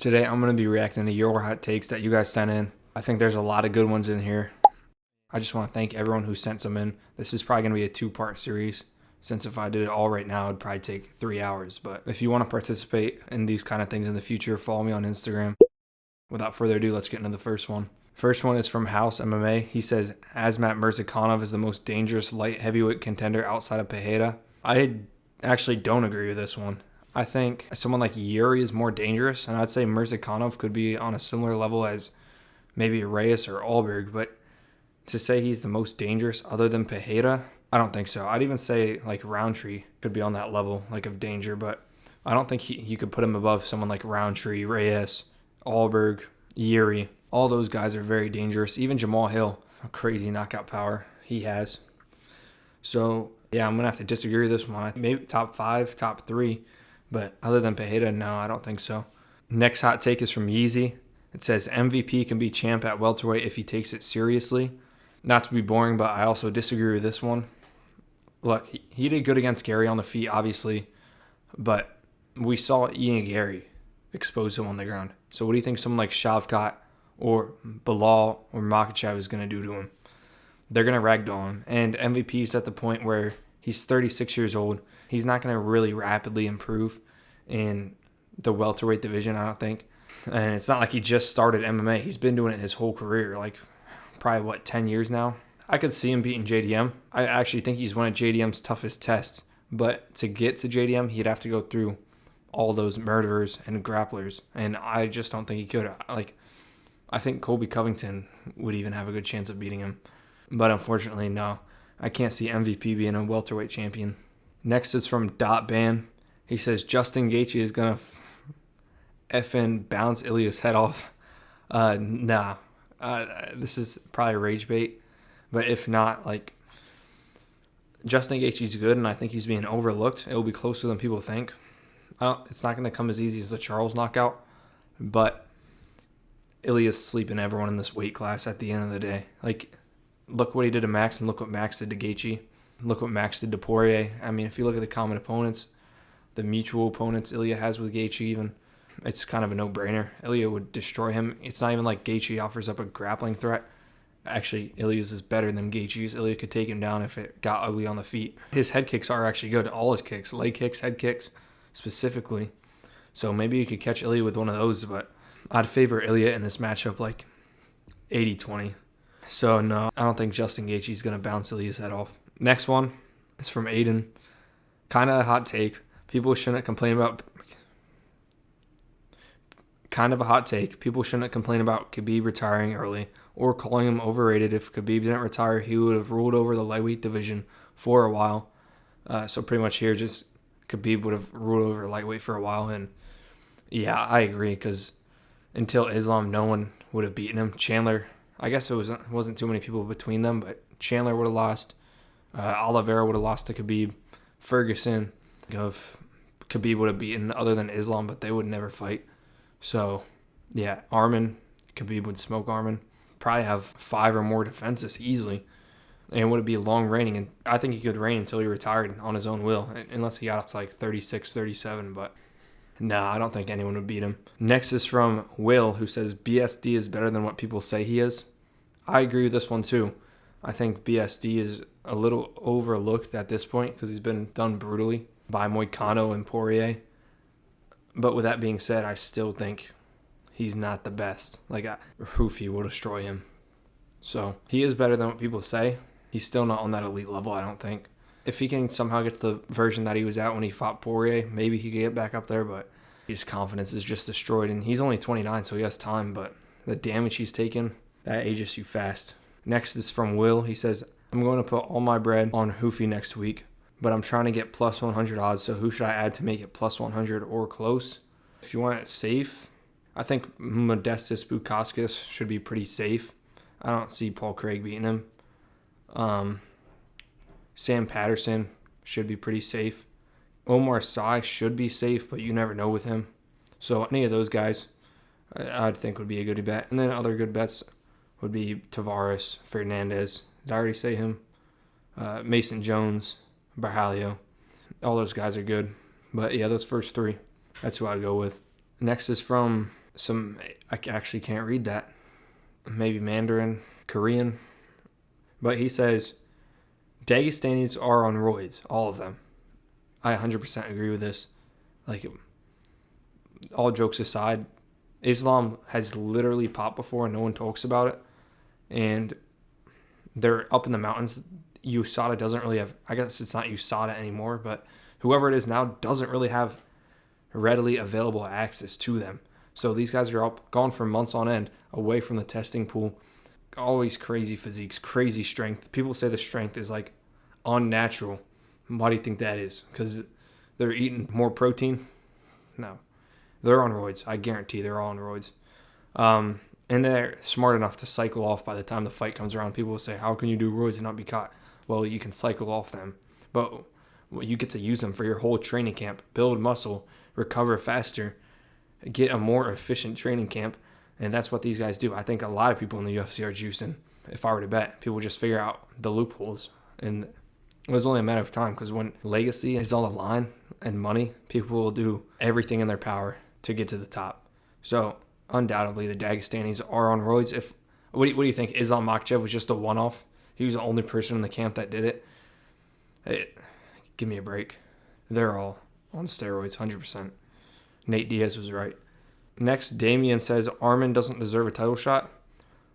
Today I'm going to be reacting to your hot takes that you guys sent in. I think there's a lot of good ones in here. I just want to thank everyone who sent some in. This is probably going to be a 2-part series, since if I did it all right now, it'd probably take 3 hours. But if you want to participate in these kind of things in the future, follow me on Instagram. Without further ado, let's get into the first one. First one is from House MMA. He says, Khamzat Chimaev is the most dangerous light heavyweight contender outside of Pereira. I actually don't agree with this one. I think someone like Yuri is more dangerous, and I'd say Chimaev could be on a similar level as maybe Reyes or Alberg, but to say he's the most dangerous other than Pereira, I don't think so. I'd even say like Roundtree could be on that level like of danger, but I don't think you could put him above someone like Roundtree, Reyes, Alberg, Yuri. All those guys are very dangerous. Even Jamal Hill, a crazy knockout power he has. So yeah, I'm gonna have to disagree with this one. Maybe top 5, top 3, but other than Pereira, no, I don't think so. Next hot take is from Yeezy. It says MVP can be champ at welterweight if he takes it seriously. Not to be boring, but I also disagree with this one. Look, he did good against Gary on the feet, obviously, but we saw Ian Gary expose him on the ground. So what do you think someone like Shavkat or Bilal or Makhachev is going to do to him? They're going to ragdoll him. And MVP's at the point where he's 36 years old. He's not going to really rapidly improve in the welterweight division, I don't think. And it's not like he just started MMA. He's been doing it his whole career, like probably, 10 years now? I could see him beating JDM. I actually think he's one of JDM's toughest tests. But to get to JDM, he'd have to go through all those murderers and grapplers. And I just don't think he could. I think Colby Covington would even have a good chance of beating him. But unfortunately, no. I can't see MVP being a welterweight champion. Next is from Dot Ban. He says Justin Gaethje is going to effing bounce Ilya's head off. Nah. This is probably rage bait. But if not, Justin Gaethje's good, and I think he's being overlooked. It will be closer than people think. It's not going to come as easy as the Charles knockout, but Ilya's sleeping everyone in this weight class at the end of the day. Look what he did to Max, and look what Max did to Gaethje. Look what Max did to Poirier. I mean, if you look at the common opponents, the mutual opponents Ilya has with Gaethje even, it's kind of a no-brainer. Ilya would destroy him. It's not even like Gaethje offers up a grappling threat. Actually, Ilya's is better than Gaethje's. Ilya could take him down if it got ugly on the feet. His head kicks are actually good. All his kicks, leg kicks, head kicks, specifically. So maybe you could catch Ilya with one of those, but I'd favor Ilya in this matchup 80-20. So no, I don't think Justin Gaethje's going to bounce Ilya's head off. Next one is from Aiden. Kind of a hot take. People shouldn't complain about... Kind of a hot take. People shouldn't complain about Khabib retiring early or calling him overrated. If Khabib didn't retire, he would have ruled over the lightweight division for a while. So pretty much here, just Khabib would have ruled over lightweight for a while. And yeah, I agree, because until Islam, no one would have beaten him. Chandler, I guess it wasn't too many people between them, but Chandler would have lost. Oliveira would have lost to Khabib. Ferguson, of Khabib would have beaten other than Islam, but they would never fight. So, yeah, Arman, Khabib would smoke Arman. Probably have 5 or more defenses easily. And would it be long reigning? And I think he could reign until he retired on his own will, unless he got up to 36, 37. But no, I don't think anyone would beat him. Next is from Will, who says BSD is better than what people say he is. I agree with this one too. I think BSD is a little overlooked at this point because he's been done brutally by Moicano and Poirier. But with that being said, I still think he's not the best. Hoofy will destroy him. So he is better than what people say. He's still not on that elite level, I don't think. If he can somehow get to the version that he was at when he fought Poirier, maybe he could get back up there, but his confidence is just destroyed. And he's only 29, so he has time, but the damage he's taken, that ages you fast. Next is from Will. He says, I'm going to put all my bread on Hoofy next week, but I'm trying to get plus 100 odds, so who should I add to make it plus 100 or close? If you want it safe, I think Modestus Bukauskas should be pretty safe. I don't see Paul Craig beating him. Sam Patterson should be pretty safe. Omar Sy should be safe, but you never know with him. So any of those guys I'd think would be a good bet. And then other good bets would be Tavares, Fernandez. Did I already say him? Mason Jones, Barhalio. All those guys are good. But yeah, those first 3, that's who I'd go with. Next is from I actually can't read that. Maybe Mandarin, Korean. But he says, Dagestanis are on roids, all of them. I 100% agree with this. Like, all jokes aside, Islam has literally popped before and no one talks about it. And they're up in the mountains. USADA doesn't really have, I guess it's not USADA anymore, but whoever it is now doesn't really have readily available access to them. So these guys are up, gone for months on end, away from the testing pool. Always crazy physiques, crazy strength. People say the strength is like unnatural. Why do you think that is? Because they're eating more protein? No. They're on roids. I guarantee they're all on roids. And they're smart enough to cycle off by the time the fight comes around. People will say, how can you do roids and not be caught? Well, you can cycle off them. But you get to use them for your whole training camp. Build muscle, recover faster, get a more efficient training camp. And that's what these guys do. I think a lot of people in the UFC are juicing. If I were to bet, people just figure out the loopholes. And it was only a matter of time, because when legacy is on the line and money, people will do everything in their power to get to the top. So undoubtedly, the Dagestanis are on roids. What do you think? Islam Makhachev was just a one-off? He was the only person in the camp that did it. Give me a break. They're all on steroids, 100%. Nate Diaz was right. Next, Damien says Arman doesn't deserve a title shot.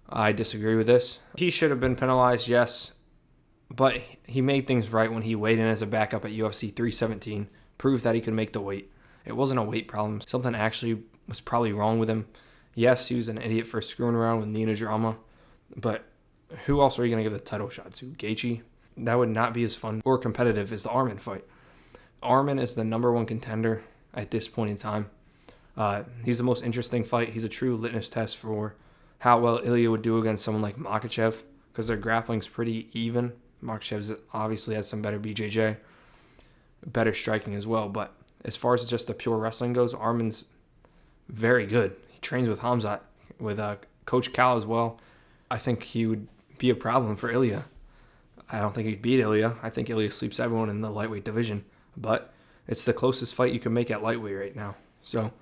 I disagree with this. He should have been penalized, yes, but he made things right when he weighed in as a backup at UFC 317, proved that he could make the weight. It wasn't a weight problem. Something actually was probably wrong with him. Yes, he was an idiot for screwing around with Nina drama, but who else are you going to give the title shot to? Gaethje? That would not be as fun or competitive as the Arman fight. Arman is the number one contender at this point in time. He's the most interesting fight. He's a true litmus test for how well Ilya would do against someone like Makhachev, because their grappling's pretty even. Makhachev obviously has some better BJJ, better striking as well. But as far as just the pure wrestling goes, Arman's very good. He trains with Khamzat, with Coach Cal as well. I think he would be a problem for Ilya. I don't think he'd beat Ilya. I think Ilya sleeps everyone in the lightweight division. But it's the closest fight you can make at lightweight right now. So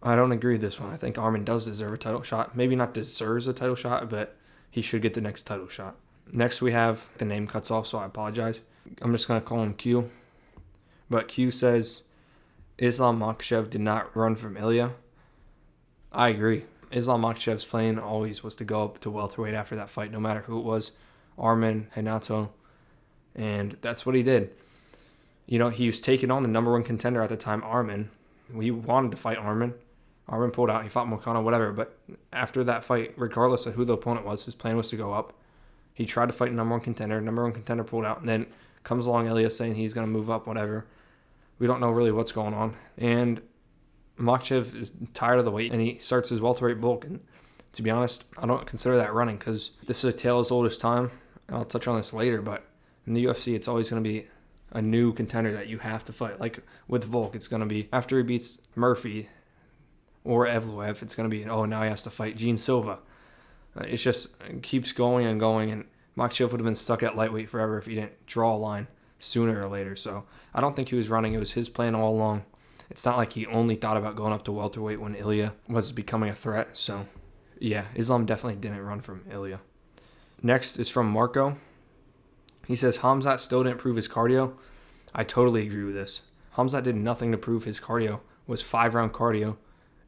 I don't agree with this one. I think Arman does deserve a title shot. Maybe not deserves a title shot, but he should get the next title shot. Next we have, the name cuts off, so I apologize. I'm just going to call him Q. But Q says, Islam Makhachev did not run from Ilya. I agree. Islam Makhachev's plan always was to go up to welterweight after that fight, no matter who it was. Arman, Renato. And that's what he did. You know, he was taking on the number one contender at the time, Arman. We wanted to fight Arman. Arman pulled out. He fought Moicano, whatever. But after that fight, regardless of who the opponent was, his plan was to go up. He tried to fight number one contender. Number one contender pulled out. And then comes along Ilya saying he's going to move up, whatever. We don't know really what's going on. And Makhachev is tired of the weight, and he starts his welterweight bulk. And to be honest, I don't consider that running, because this is a tale as old as time. And I'll touch on this later, but in the UFC, it's always going to be a new contender that you have to fight. Like with Volk, it's going to be after he beats Murphy or Evloev, it's going to be, now he has to fight Gene Silva. It keeps going and going, and Makhachev would have been stuck at lightweight forever if he didn't draw a line sooner or later. So I don't think he was running. It was his plan all along. It's not like he only thought about going up to welterweight when Ilya was becoming a threat. So yeah, Islam definitely didn't run from Ilya. Next is from Marco. He says, Khamzat still didn't prove his cardio. I totally agree with this. Khamzat did nothing to prove his cardio. It was 5-round cardio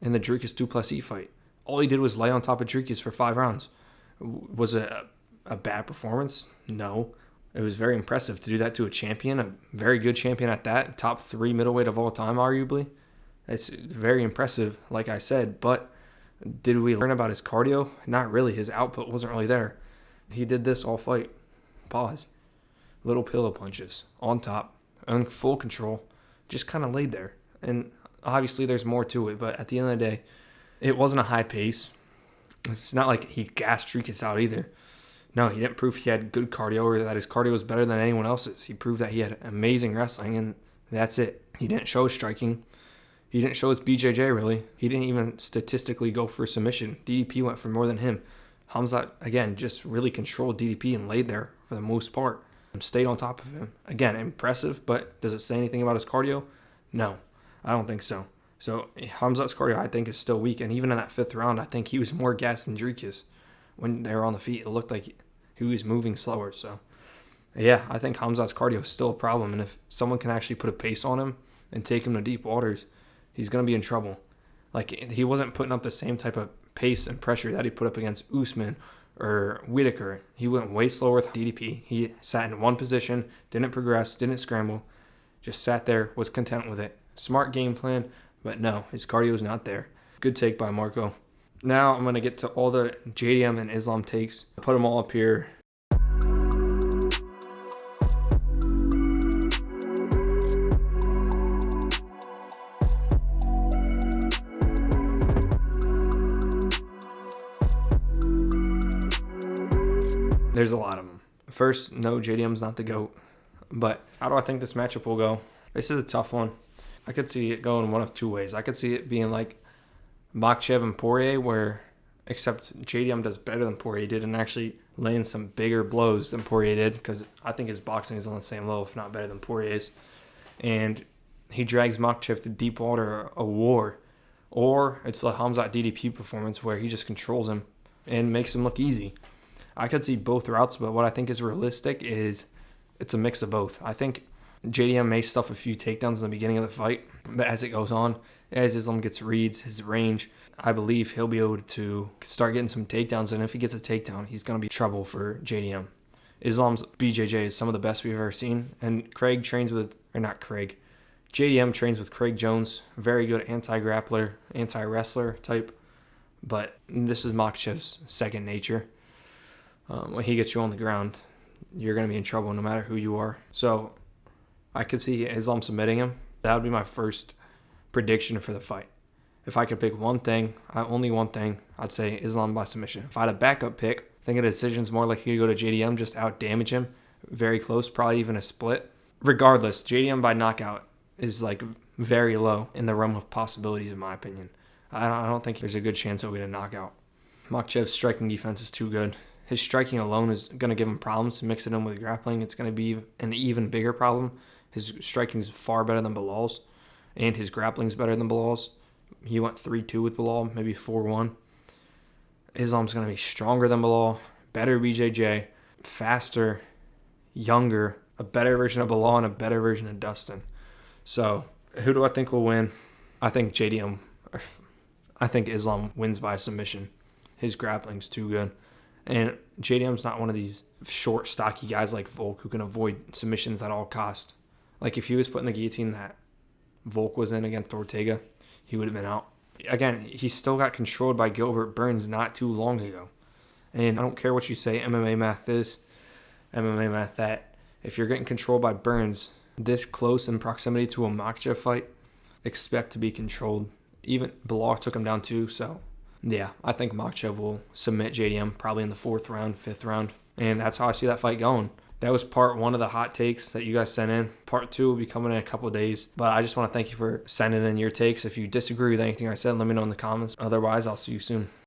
in the Dricus Duplessis fight. All he did was lay on top of Dricus for 5 rounds. Was it a bad performance? No. It was very impressive to do that to a champion, a very good champion at that, top 3 middleweight of all time, arguably. It's very impressive, like I said, but did we learn about his cardio? Not really. His output wasn't really there. He did this all fight. Pause. Little pillow punches on top, in full control, just kind of laid there. And obviously there's more to it, but at the end of the day, it wasn't a high pace. It's not like he gassed Dricus out either. No, he didn't prove he had good cardio or that his cardio was better than anyone else's. He proved that he had amazing wrestling, and that's it. He didn't show his striking. He didn't show his BJJ, really. He didn't even statistically go for submission. DDP went for more than him. Khamzat, again, just really controlled DDP and laid there for the most part. Stayed on top of him. Again, impressive, but does it say anything about his cardio? No, I don't think so. So Khamzat's cardio, I think, is still weak. And even in that 5th round, I think he was more gassed than Dricus. When they were on the feet, it looked like he was moving slower. So, yeah, I think Khamzat's cardio is still a problem. And if someone can actually put a pace on him and take him to deep waters, he's going to be in trouble. Like, he wasn't putting up the same type of pace and pressure that he put up against Usman or Whitaker. He went way slower with DDP. He sat in one position, didn't progress, didn't scramble, just sat there, was content with it. Smart game plan, but no, his cardio is not there. Good take by Marco. Now I'm going to get to all the JDM and Islam takes. I'll put them all up here. There's a lot of them. First, no, JDM's not the GOAT. But how do I think this matchup will go? This is a tough one. I could see it going one of two ways. I could see it being like Makhachev and Poirier, where except JDM does better than Poirier did and actually laying some bigger blows than Poirier did, because I think his boxing is on the same level, if not better than Poirier's. And he drags Makhachev to deep water, a war. Or it's the Khamzat DDP performance where he just controls him and makes him look easy. I could see both routes, but what I think is realistic is it's a mix of both. I think JDM may stuff a few takedowns in the beginning of the fight, but as it goes on, as Islam gets reads, his range, I believe he'll be able to start getting some takedowns, and if he gets a takedown, he's going to be trouble for JDM. Islam's BJJ is some of the best we've ever seen, and JDM trains with Craig Jones, very good anti-grappler, anti-wrestler type, but this is Makhachev's second nature. When he gets you on the ground, you're going to be in trouble no matter who you are. So I could see Islam submitting him. That would be my first prediction for the fight. If I could pick only one thing, I'd say Islam by submission. If I had a backup pick, I think a decision's more likely to go to JDM, just out damage him. Very close, probably even a split. Regardless, JDM by knockout is like very low in the realm of possibilities, in my opinion. I don't think there's a good chance he'll get a knockout. Makhachev's striking defense is too good. His striking alone is going to give him problems. Mix it in with grappling, it's going to be an even bigger problem. His striking is far better than Bilal's, and his grappling is better than Bilal's. He went 3-2 with Bilal, maybe 4-1. Islam's going to be stronger than Bilal, better BJJ, faster, younger, a better version of Bilal, and a better version of Dustin. So, who do I think will win? I think Islam wins by submission. His grappling's too good. And JDM's not one of these short, stocky guys like Volk who can avoid submissions at all costs. Like if he was put in the guillotine that Volk was in against Ortega, he would have been out. Again, he still got controlled by Gilbert Burns not too long ago. And I don't care what you say, MMA math this, MMA math that. If you're getting controlled by Burns this close in proximity to a Makhachev fight, expect to be controlled. Even Bilal took him down too, so... yeah, I think Makhachev will submit JDM probably in the 4th round, 5th round. And that's how I see that fight going. That was part 1 of the hot takes that you guys sent in. Part 2 will be coming in a couple of days. But I just want to thank you for sending in your takes. If you disagree with anything I said, let me know in the comments. Otherwise, I'll see you soon.